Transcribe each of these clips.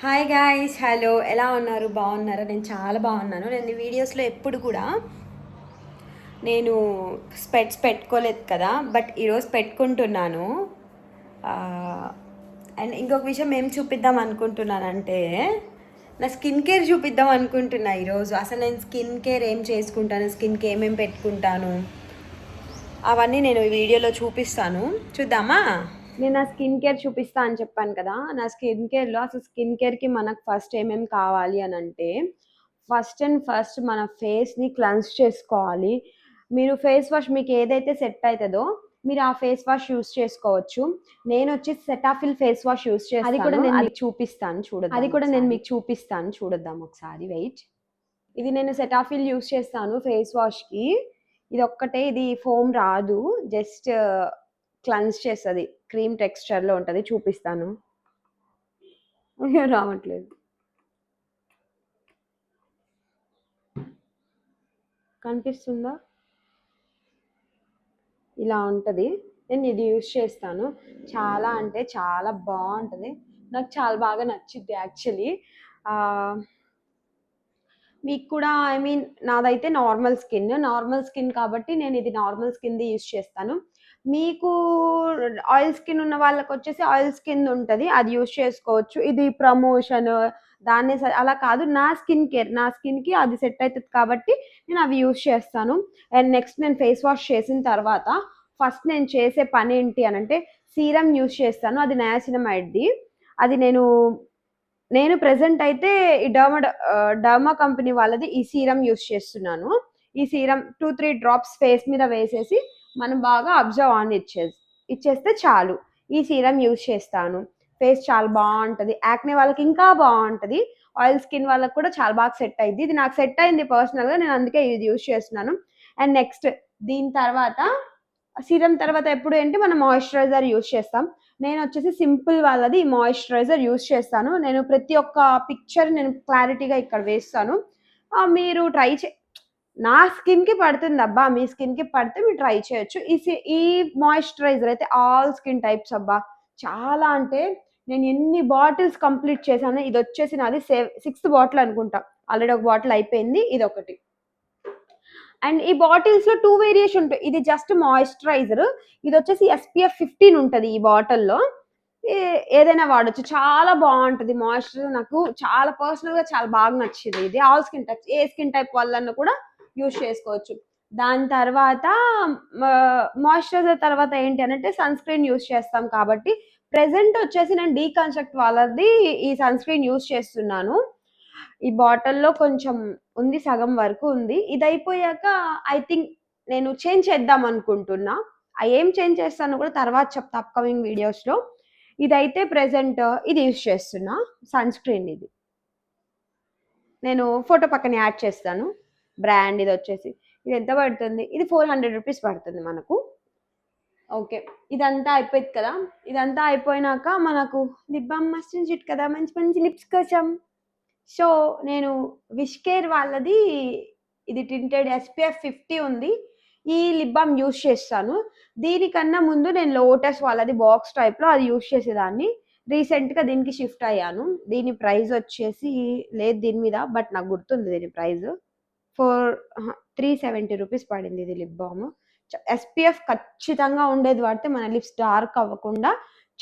Hi guys, hello, ఎలా ఉన్నారు? బాగున్నారా? నేను చాలా బాగున్నాను. నేను ఈ వీడియోస్లో ఎప్పుడు కూడా నేను స్పెట్స్ పెట్టుకోలేదు కదా, బట్ ఈరోజు పెట్టుకుంటున్నాను. అండ్ ఇంకొక విషయం ఏం చూపిద్దాం అనుకుంటున్నానంటే, నా స్కిన్ కేర్ చూపిద్దాం అనుకుంటున్నా ఈరోజు. అసలు నేను స్కిన్ కేర్ ఏం చేసుకుంటాను, స్కిన్కి ఏమేమి పెట్టుకుంటాను, అవన్నీ నేను ఈ వీడియోలో చూపిస్తాను. చూద్దామా? నేను నా స్కిన్ కేర్ చూపిస్తా అని చెప్పాను కదా. నా స్కిన్ కేర్లో అసలు స్కిన్ కేర్కి మనకు ఫస్ట్ ఏమేమి కావాలి అని అంటే, ఫస్ట్ అండ్ ఫస్ట్ మన ఫేస్ని క్లెన్స్ చేసుకోవాలి. మీరు ఫేస్ వాష్ మీకు ఏదైతే సెట్ అవుతుందో మీరు ఆ ఫేస్ వాష్ యూస్ చేసుకోవచ్చు. నేను వచ్చి సెటాఫిల్ ఫేస్ వాష్ యూస్ చేస్తాను. అది కూడా నేను మీకు చూపిస్తాను, చూడద్దాం. చూడొద్దాం ఒకసారి. వెయిట్. ఇది నేను సెటాఫిల్ యూస్ చేస్తాను ఫేస్ వాష్కి. ఇది ఒక్కటే, ఇది ఫోమ్ రాదు, జస్ట్ క్లెన్స్ చేస్తుంది, క్రీమ్ టెక్స్చర్లో ఉంటుంది. చూపిస్తాను. అయ్యో, రావట్లేదు. కనిపిస్తుందా? ఇలా ఉంటుంది. నేను ఇది యూస్ చేస్తాను. చాలా అంటే చాలా బాగుంటుంది. నాకు చాలా బాగా నచ్చింది యాక్చువల్లీ. మీకు కూడా, ఐ మీన్ నాదైతే నార్మల్ స్కిన్ కాబట్టి నేను ఇది నార్మల్ స్కిన్ది యూస్ చేస్తాను. మీకు ఆయిల్ స్కిన్ ఉన్న వాళ్ళకి వచ్చేసి ఆయిల్ స్కిన్ ఉంటుంది, అది యూస్ చేసుకోవచ్చు. ఇది ప్రమోషన్ దాన్ని అలా కాదు, నా స్కిన్కి అది సెట్ అవుతుంది కాబట్టి నేను అవి యూస్ చేస్తాను. అండ్ నెక్స్ట్ నేను ఫేస్ వాష్ చేసిన తర్వాత ఫస్ట్ నేను చేసే పని ఏంటి అని అంటే, సీరం యూస్ చేస్తాను. అది నయాసినమైడ్ది. అది నేను ప్రెజెంట్ అయితే ఈ డర్మా కంపెనీ వాళ్ళది ఈ సీరం యూస్ చేస్తున్నాను. ఈ సీరం 2-3 డ్రాప్స్ ఫేస్ మీద వేసేసి మనం బాగా అబ్జర్వ్ ఆన్ ఇచ్చేస్తే చాలు. ఈ సీరం యూస్ చేస్తాను. ఫేస్ చాలా బాగుంటుంది. యాక్నే వాళ్ళకి ఇంకా బాగుంటుంది. ఆయిల్ స్కిన్ వాళ్ళకి కూడా చాలా బాగా సెట్ అయింది. ఇది నాకు సెట్ అయింది పర్సనల్గా, నేను అందుకే ఇది యూస్ చేస్తున్నాను. అండ్ నెక్స్ట్ దీని తర్వాత సీరం తర్వాత ఎప్పుడు ఏంటి మనం మాయిశ్చరైజర్ యూస్ చేస్తాం. నేను వచ్చేసి సింపుల్ వాళ్ళది మాయిశ్చరైజర్ యూస్ చేస్తాను. నేను ప్రతి ఒక్క పిక్చర్ నేను క్లారిటీగా ఇక్కడ వేస్తాను. మీరు ట్రై నా స్కిన్కి పడుతుంది అబ్బా, మీ స్కిన్కి పడితే మీరు ట్రై చేయొచ్చు. ఈ మాయిశ్చరైజర్ అయితే ఆల్ స్కిన్ టైప్స్ అబ్బా, చాలా అంటే నేను ఎన్ని బాటిల్స్ కంప్లీట్ చేశాను. ఇది వచ్చేసి నాది 6th బాటిల్ అనుకుంటా. ఆల్రెడీ ఒక బాటిల్ అయిపోయింది, ఇది ఒకటి. అండ్ ఈ బాటిల్స్లో 2 వేరియేషన్ ఉంటాయి. ఇది జస్ట్ మాయిశ్చరైజర్, ఇది వచ్చేసి SPF 15 ఉంటుంది ఈ బాటిల్లో. ఏదైనా వాడచ్చు, చాలా బాగుంటుంది మాయిశ్చరైజర్. నాకు చాలా పర్సనల్గా చాలా బాగా నచ్చింది ఇది. ఆల్ స్కిన్ టైప్స్, ఏ స్కిన్ టైప్ వాళ్ళన్నా కూడా యూస్ చేసుకోవచ్చు. దాని తర్వాత మాయిశ్చరైజర్ తర్వాత ఏంటి అంటే సన్ స్క్రీన్ యూస్ చేస్తాం కాబట్టి ప్రెసెంట్ వచ్చేసి నేను డీకన్స్ట్రక్ట్ వాళ్ళది ఈ సన్ స్క్రీన్ యూస్ చేస్తున్నాను. ఈ బాటిల్లో కొంచెం ఉంది, సగం వరకు ఉంది. ఇది అయిపోయాక ఐ థింక్ నేను చేంజ్ చేద్దాం అనుకుంటున్నా. ఏం చేంజ్ చేస్తానో కూడా తర్వాత చెప్తా అప్కమింగ్ వీడియోస్లో. ఇదైతే ప్రెసెంట్ ఇది యూస్ చేస్తున్నా సన్ స్క్రీన్. ఇది నేను ఫోటో పక్కన యాడ్ చేస్తాను. బ్రాండ్ ఇది వచ్చేసి, ఇది ఎంత పడుతుంది, ఇది 400 రూపీస్ పడుతుంది మనకు. ఓకే, ఇదంతా అయిపోయింది కదా. ఇదంతా అయిపోయినాక మనకు lip balm must and should కదా, మంచి మంచి లిప్స్ కోసం. సో నేను విష్కేర్ వాళ్ళది ఇది టింటెడ్ SPF 50 ఉంది. ఈ లిప్ బామ్ యూస్ చేస్తాను. దీనికన్నా ముందు నేను లోటస్ వాళ్ళది బాక్స్ టైప్లో అది యూస్ చేసేదాన్ని. రీసెంట్గా దీనికి షిఫ్ట్ అయ్యాను. దీని ప్రైస్ వచ్చేసి లేదు దీని మీద, బట్ నాకు గుర్తుంది దీని ప్రైస్. 370 రూపీస్ పడింది ఇది లిప్ బామ్. SPF ఖచ్చితంగా ఉండేది వాడితే మన లిప్స్ డార్క్ అవ్వకుండా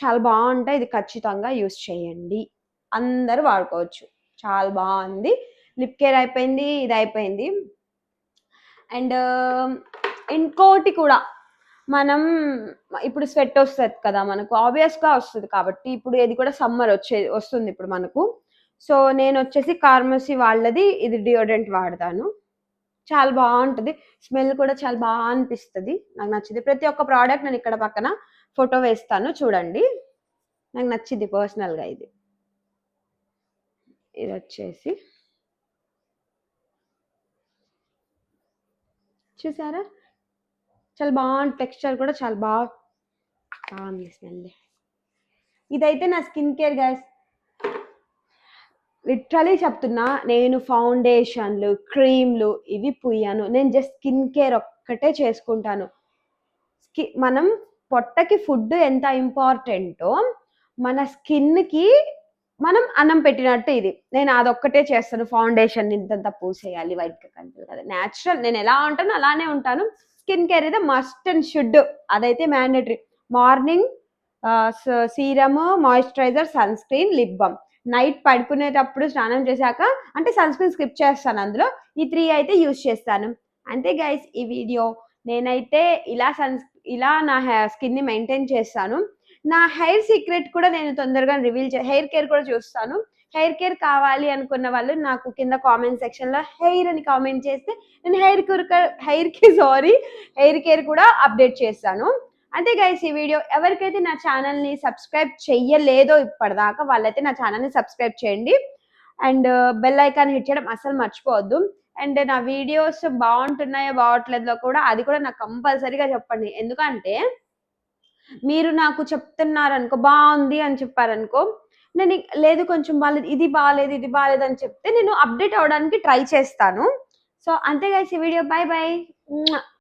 చాలా బాగుంటాయి. ఇది ఖచ్చితంగా యూస్ చేయండి, అందరూ వాడుకోవచ్చు. చాలా బాగుంది. లిప్ కేర్ అయిపోయింది, ఇది అయిపోయింది. అండ్ ఇంకోటి కూడా, మనం ఇప్పుడు స్వెట్ వస్తుంది కదా మనకు, ఆబ్వియస్గా వస్తుంది కాబట్టి ఇప్పుడు ఇది కూడా సమ్మర్ వస్తుంది ఇప్పుడు మనకు. సో నేను వచ్చేసి కార్మసీ వాళ్ళది ఇది డియోడ్రెంట్ వాడతాను. చాలా బాగుంటుంది, స్మెల్ కూడా చాలా బాగా అనిపిస్తుంది. నాకు నచ్చింది. ప్రతి ఒక్క ప్రోడక్ట్ నేను ఇక్కడ పక్కన ఫోటో వేస్తాను, చూడండి. నాకు నచ్చింది పర్సనల్గా ఇది. ఇది వచ్చేసి చూసారా, చాలా బాగుంది. టెక్స్చర్ కూడా చాలా బాగుంది, స్మెల్. ఇదైతే నా స్కిన్ కేర్ గైస్. లిటరలీ చెప్తున్నా, నేను ఫౌండేషన్లు, క్రీమ్లు ఇవి పుయ్యాను. నేను జస్ట్ స్కిన్ కేర్ ఒక్కటే చేసుకుంటాను. మనం పొట్టకి ఫుడ్ ఎంత ఇంపార్టెంటో మన స్కిన్కి మనం అన్నం పెట్టినట్టు ఇది. నేను అదొక్కటే చేస్తాను. ఫౌండేషన్ ఇంతంతా పూసేయాలి వైట్‌గా కనిపియాలి కదా! నేచురల్ నేను ఎలా ఉంటానో అలానే ఉంటాను. స్కిన్ కేర్ అయితే మస్ట్ అండ్ షుడ్ అదైతే mandatory. Morning serum, moisturiser, sunscreen, lip balm. Night పడుకునేటప్పుడు స్నానం చేశాక అంటే సన్ స్క్రీన్ స్కిప్ చేస్తాను అందులో. ఈ 3 అయితే యూజ్ చేస్తాను. అంతే గైస్ ఈ వీడియో. నేనైతే ఇలా నా స్కిన్‌ని మెయింటైన్ చేస్తాను. నా హెయిర్ సీక్రెట్ కూడా నేను తొందరగా హెయిర్ కేర్ కూడా చూస్తాను. హెయిర్ కేర్ కావాలి అనుకున్న వాళ్ళు నాకు కింద కామెంట్ సెక్షన్‌లో హెయిర్ అని కామెంట్ చేస్తే నేను హెయిర్ కేర్ కూడా అప్డేట్ చేస్తాను. అంతే గైస్ ఈ వీడియో. ఎవరికైతే నా ఛానల్‌ని సబ్స్క్రైబ్ చెయ్యలేదో ఇప్పటిదాకా వాళ్ళైతే నా ఛానల్‌ని సబ్స్క్రైబ్ చేయండి. అండ్ బెల్ ఐకాన్ హిట్ చేయడం అస్సలు మర్చిపోవద్దు. అండ్ నా వీడియోస్ బాగుంటున్నాయో బాగోట్లేదో కూడా అది కూడా నాకు కంపల్సరీగా చెప్పండి. ఎందుకంటే మీరు నాకు చెప్తున్నారనుకో బాగుంది అని చెప్పారనుకో నేను లేదు కొంచెం బాలేదు ఇది బాలేదు ఇది బాలేదు అని చెప్తే నేను అప్డేట్ అవ్వడానికి ట్రై చేస్తాను. సో అంతే గైస్ ఈ వీడియో. By by.